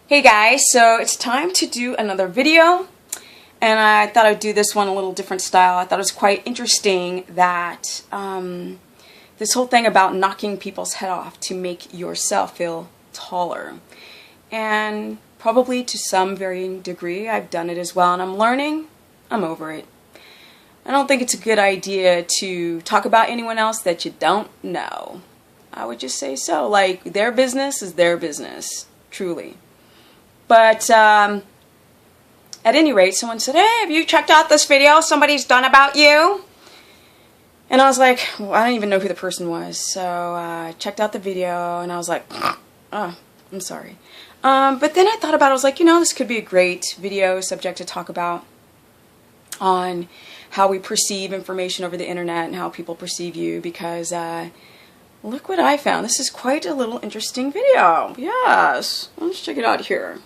Hey guys, so it's time to do another video, and I thought I'd do this one a little different style. I thought it was quite interesting that this whole thing about knocking people's head off to make yourself feel taller. And probably to some varying degree I've done it as well, and I'm learning. I'm over it. I don't think it's a good idea to talk about anyone else that you don't know. I would just say so. Like, their business is their business, truly. But at any rate, someone said, "Hey, have you checked out this video somebody's done about you?" And I was like, well, I don't even know who the person was. So I checked out the video and I was like, oh, I'm sorry. But then I thought about it. I was like, this could be a great video subject to talk about on how we perceive information over the internet and how people perceive you, because look what I found. This is quite a little interesting video. Yes. Let's check it out here.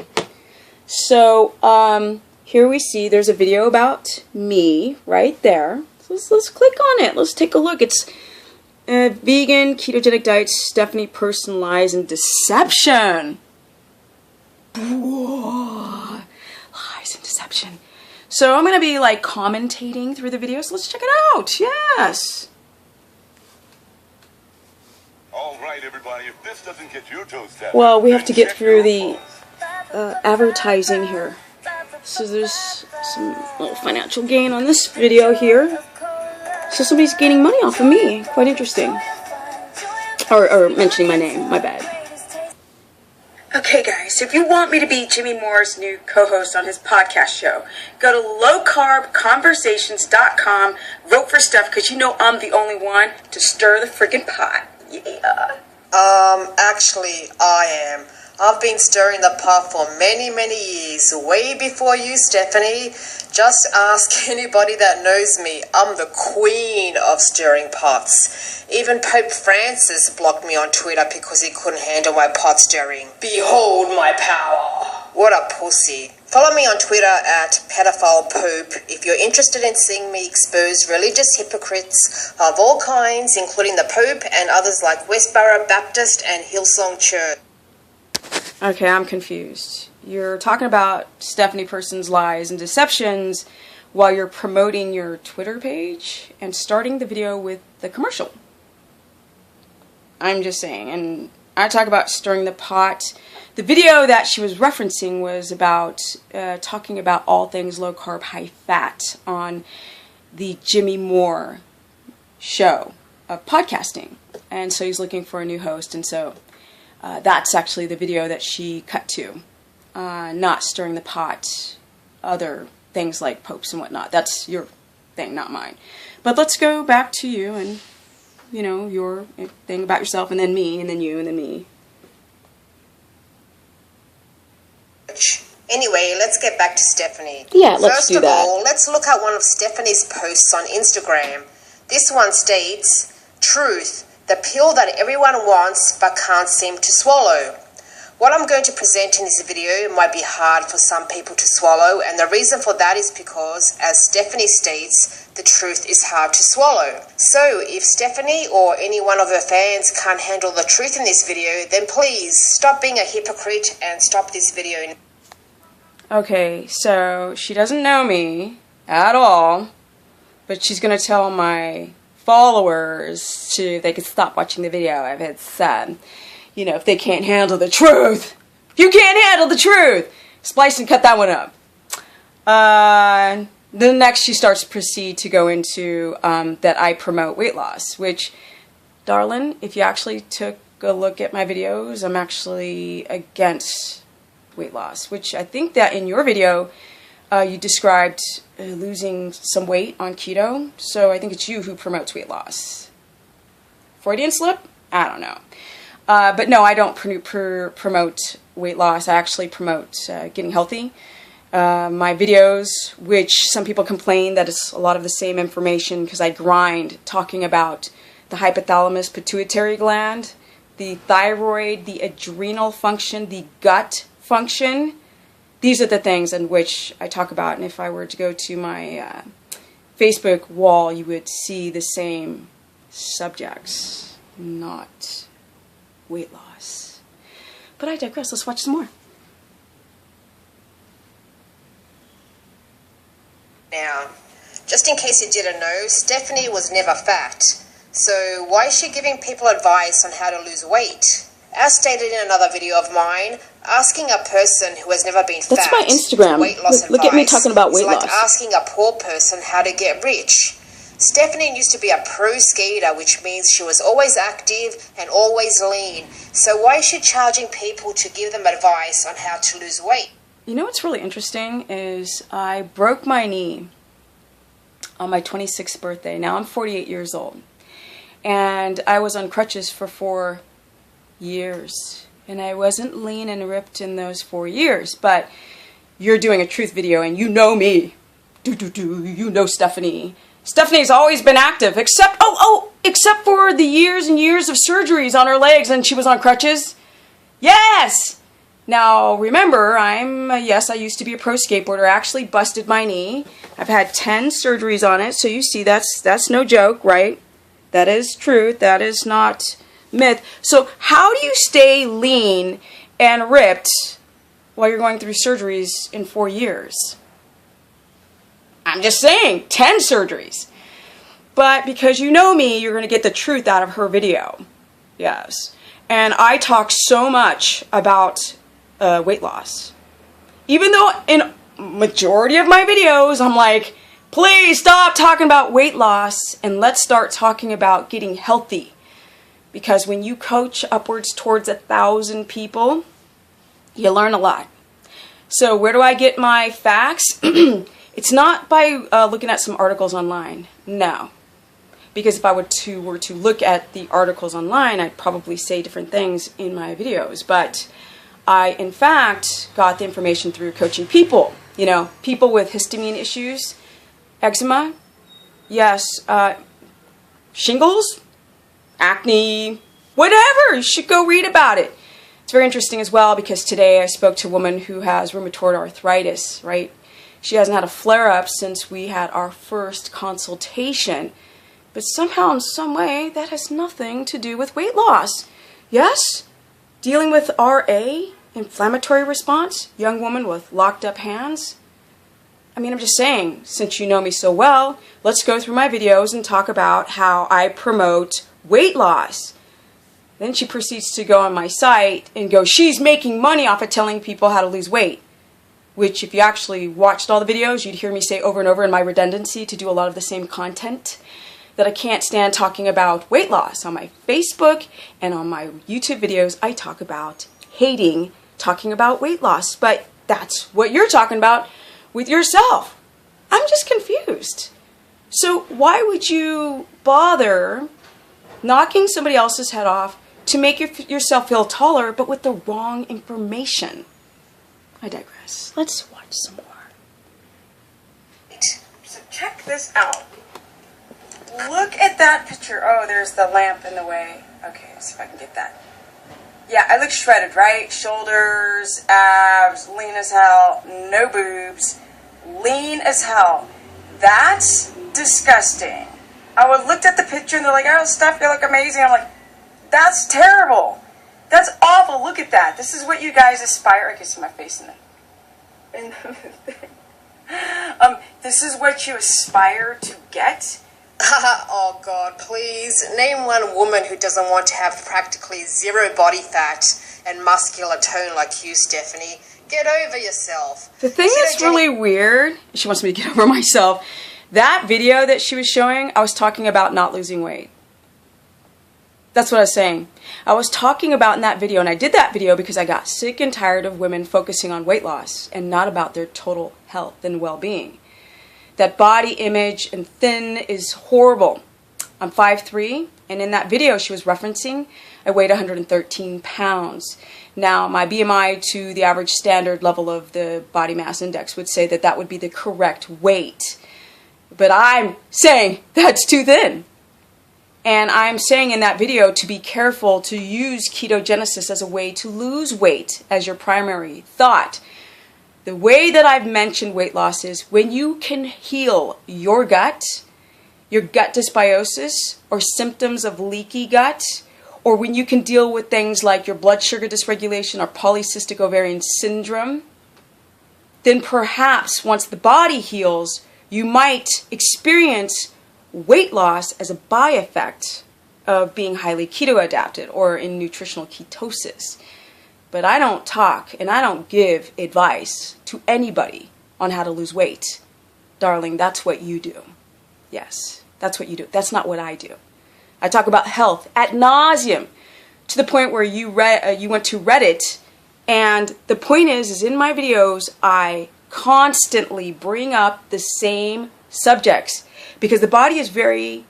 So, here we see there's a video about me right there. So let's click on it. Let's take a look. It's vegan, ketogenic diet, Stephanie Person lies and deception. Whoa. Lies and deception. So I'm going to be like commentating through the video. So let's check it out. Yes. All right, everybody, if this doesn't get your toes tapped, well, we have to get through the advertising here. So there's some little financial gain on this video here. So somebody's gaining money off of me. Quite interesting. Or mentioning my name. My bad. Okay, guys, if you want me to be Jimmy Moore's new co-host on his podcast show, go to lowcarbconversations.com, vote for Steph, because you know I'm the only one to stir the friggin' pot. Yeah. Actually, I am. I've been stirring the pot for many, many years, way before you, Stephanie. Just ask anybody that knows me. I'm the queen of stirring pots. Even Pope Francis blocked me on Twitter because he couldn't handle my pot stirring. Behold my power. What a pussy. Follow me on Twitter at pedophilepope if you're interested in seeing me expose religious hypocrites of all kinds, including the Pope and others like Westboro Baptist and Hillsong Church. Okay, I'm confused. You're talking about Stephanie Person's lies and deceptions while you're promoting your Twitter page and starting the video with the commercial. I'm just saying. And I talk about stirring the pot. The video that she was referencing was about talking about all things low carb, high fat on the Jimmy Moore show of podcasting. And so he's looking for a new host, and so that's actually the video that she cut to, not stirring the pot, other things like popes and whatnot. That's your thing, not mine. But let's go back to you and, your thing about yourself, and then me, and then you, and then me. Anyway, let's get back to Stephanie. Yeah, let's do that. First of all, let's look at one of Stephanie's posts on Instagram. This one states, "Truth, the pill that everyone wants but can't seem to swallow." What I'm going to present in this video might be hard for some people to swallow, and the reason for that is because, as Stephanie states, the truth is hard to swallow. So, if Stephanie or any one of her fans can't handle the truth in this video, then please stop being a hypocrite and stop this video. Okay, so she doesn't know me at all, but she's going to tell my followers they could stop watching the video if it's, if they can't handle the truth. If you can't handle the truth, splice and cut that one up. Then next she starts to proceed to go into that I promote weight loss, which, darling, if you actually took a look at my videos, I'm actually against weight loss, which I think that in your video you described losing some weight on keto, so I think it's you who promotes weight loss. Freudian slip? I don't know. But no, I don't promote weight loss. I actually promote getting healthy. My videos, which some people complain that it's a lot of the same information because I grind talking about the hypothalamus pituitary gland, the thyroid, the adrenal function, the gut function. These are the things in which I talk about, and if I were to go to my Facebook wall, you would see the same subjects, not weight loss. But I digress. Let's watch some more. Just in case you didn't know, Stephanie was never fat. So why is she giving people advice on how to lose weight? As stated in another video of mine, asking a person who has never been That's fat my Instagram. weight loss Look at me talking about weight is like loss. asking a poor person how to get rich. Stephanie used to be a pro skater, which means she was always active and always lean. So why is she charging people to give them advice on how to lose weight? You know what's really interesting is I broke my knee on my 26th birthday. Now I'm 48 years old. And I was on crutches for 4 years. And I wasn't lean and ripped in those 4 years. But you're doing a truth video and you know me. You know Stephanie. Stephanie's always been active, except for the years and years of surgeries on her legs and she was on crutches. Yes! Now, remember, I used to be a pro skateboarder. I actually busted my knee. I've had 10 surgeries on it, so you see that's no joke, right? That is truth. That is not myth. So how do you stay lean and ripped while you're going through surgeries in 4 years? I'm just saying, 10 surgeries. But because you know me, you're going to get the truth out of her video. Yes. And I talk so much about weight loss. Even though in majority of my videos, I'm like, please stop talking about weight loss and let's start talking about getting healthy. Because when you coach upwards towards 1,000 people, you learn a lot. So where do I get my facts? It's not by looking at some articles online. No. Because if I were to look at the articles online, I'd probably say different things in my videos. But I, in fact, got the information through coaching people. You know, people with histamine issues, eczema, yes, shingles, acne, whatever. You should go read about it. It's very interesting as well because today I spoke to a woman who has rheumatoid arthritis, right? She hasn't had a flare-up since we had our first consultation. But somehow, in some way, that has nothing to do with weight loss. Yes? Dealing with RA, inflammatory response, young woman with locked up hands. I mean, I'm just saying, since you know me so well, let's go through my videos and talk about how I promote weight loss. Then she proceeds to go on my site and go, she's making money off of telling people how to lose weight. Which, if you actually watched all the videos, you'd hear me say over and over in my redundancy to do a lot of the same content, that I can't stand talking about weight loss. On my Facebook and on my YouTube videos, I talk about hating talking about weight loss. But that's what you're talking about with yourself. I'm just confused. So why would you bother knocking somebody else's head off to make yourself feel taller, but with the wrong information? I digress. Let's watch some more. So check this out. Look at that picture. Oh, there's the lamp in the way. Okay, let's see if I can get that. Yeah, I look shredded, right? Shoulders, abs, lean as hell, no boobs, lean as hell. That's disgusting. I looked at the picture and they're like, oh, Steph, you look amazing. I'm like, that's terrible. That's awful. Look at that. This is what you guys aspire. I can see my face in it. This is what you aspire to get. Oh God, please. Name one woman who doesn't want to have practically zero body fat and muscular tone like you, Stephanie. Get over yourself. The thing that's really weird, she wants me to get over myself. That video that she was showing, I was talking about not losing weight. That's what I was saying. I was talking about in that video, and I did that video because I got sick and tired of women focusing on weight loss and not about their total health and well-being. That body image and thin is horrible. I'm 5'3", and in that video she was referencing, I weighed 113 pounds. Now, my BMI to the average standard level of the body mass index would say that that would be the correct weight. But I'm saying that's too thin. And I'm saying in that video to be careful to use ketogenesis as a way to lose weight as your primary thought. The way that I've mentioned weight loss is when you can heal your gut dysbiosis or symptoms of leaky gut, or when you can deal with things like your blood sugar dysregulation or polycystic ovarian syndrome, then perhaps once the body heals, you might experience weight loss as a by-effect of being highly keto adapted or in nutritional ketosis. But I don't talk and I don't give advice to anybody on how to lose weight. Darling, that's what you do. Yes, that's what you do. That's not what I do. I talk about health ad nauseum to the point where you went to Reddit, and the point is in my videos, I constantly bring up the same subjects because the body is very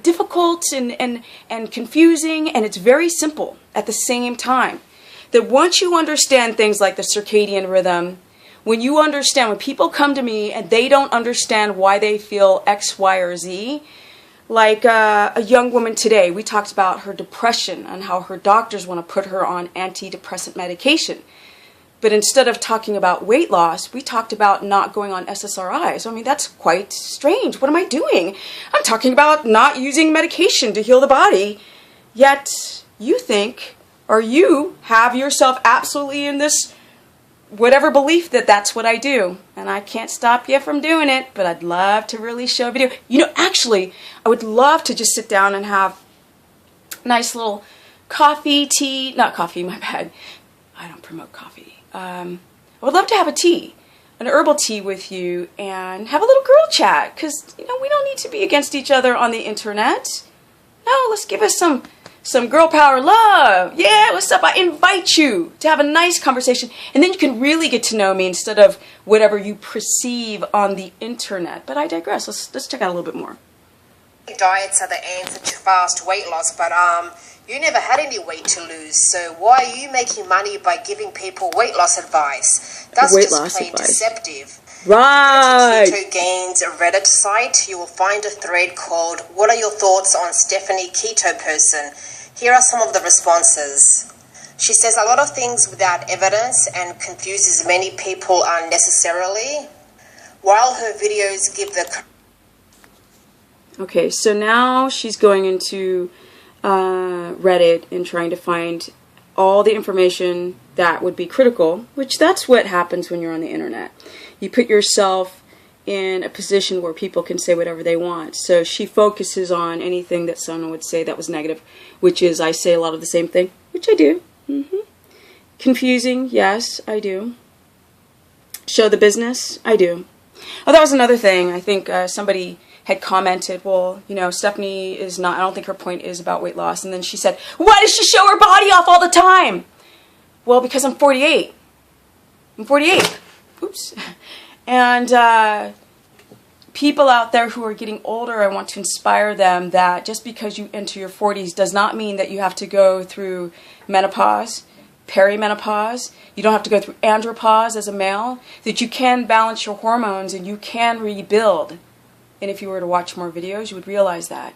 difficult and confusing, and it's very simple at the same time. That once you understand things like the circadian rhythm, when people come to me and they don't understand why they feel X, Y, or Z, like a young woman today, we talked about her depression and how her doctors want to put her on antidepressant medication. But instead of talking about weight loss, we talked about not going on SSRIs. I mean, that's quite strange. What am I doing? I'm talking about not using medication to heal the body. Yet you think, or you have yourself absolutely in this whatever belief that that's what I do. And I can't stop you from doing it, but I'd love to really show a video. You know, actually, I would love to just sit down and have a nice little coffee, tea, not coffee, my bad. I don't promote coffee. I would love to have a tea, an herbal tea with you and have a little girl chat because, you know, we don't need to be against each other on the internet. No, let's give us some girl power love. Yeah, what's up? I invite you to have a nice conversation, and then you can really get to know me instead of whatever you perceive on the internet. But I digress. Let's check out a little bit more. Diets are the answer to fast weight loss, but you never had any weight to lose, so why are you making money by giving people weight loss advice? That's weight just loss plain advice. Deceptive. Right. If you go to Ketogen's Reddit site, you will find a thread called "What are your thoughts on Stephanie Keto person?" Here are some of the responses. She says a lot of things without evidence and confuses many people unnecessarily, while her videos give the... Okay, so now she's going into Reddit and trying to find all the information that would be critical, which that's what happens when you're on the internet. You put yourself in a position where people can say whatever they want. So she focuses on anything that someone would say that was negative, which is I say a lot of the same thing, which I do. Confusing, yes, I do. Show the business, I do. Oh, that was another thing. I think somebody had commented, well, you know, Stephanie is not, I don't think her point is about weight loss. And then she said, why does she show her body off all the time? Well, because I'm 48. I'm 48. Oops. And people out there who are getting older, I want to inspire them that just because you enter your 40s does not mean that you have to go through menopause, perimenopause. You don't have to go through andropause as a male, that you can balance your hormones and you can rebuild. And if you were to watch more videos, you would realize that.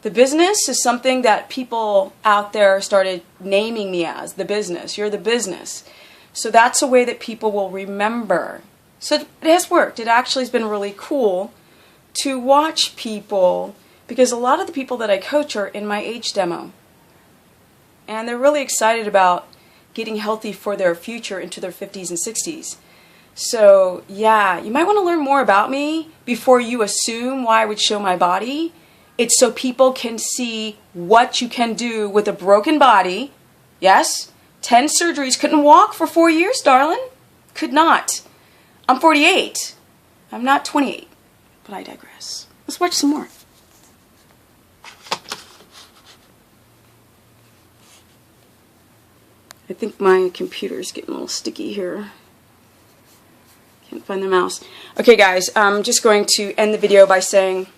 The business is something that people out there started naming me as, the business. You're the business. So that's a way that people will remember. So it has worked. It actually has been really cool to watch people, because a lot of the people that I coach are in my age demo. And they're really excited about getting healthy for their future into their 50s and 60s. So, yeah, you might want to learn more about me before you assume why I would show my body. It's so people can see what you can do with a broken body. Yes, 10 surgeries. Couldn't walk for 4 years, darling. Could not. I'm 48. I'm not 28. But I digress. Let's watch some more. I think my computer's getting a little sticky here. Can't find the mouse. Okay, guys, I'm just going to end the video by saying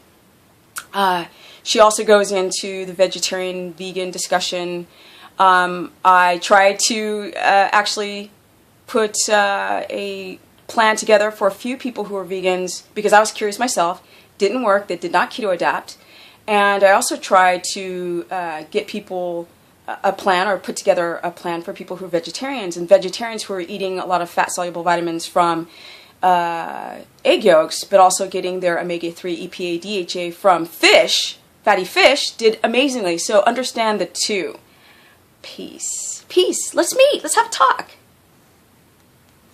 she also goes into the vegetarian-vegan discussion. I tried to actually put a plan together for a few people who are vegans because I was curious myself. Didn't work. They did not keto adapt. And I also tried to get people a plan, or put together a plan for people who are vegetarians, and vegetarians who are eating a lot of fat-soluble vitamins from egg yolks, but also getting their omega-3 EPA DHA from fish, fatty fish, did amazingly. So understand the two. Peace. Peace. Let's meet. Let's have a talk.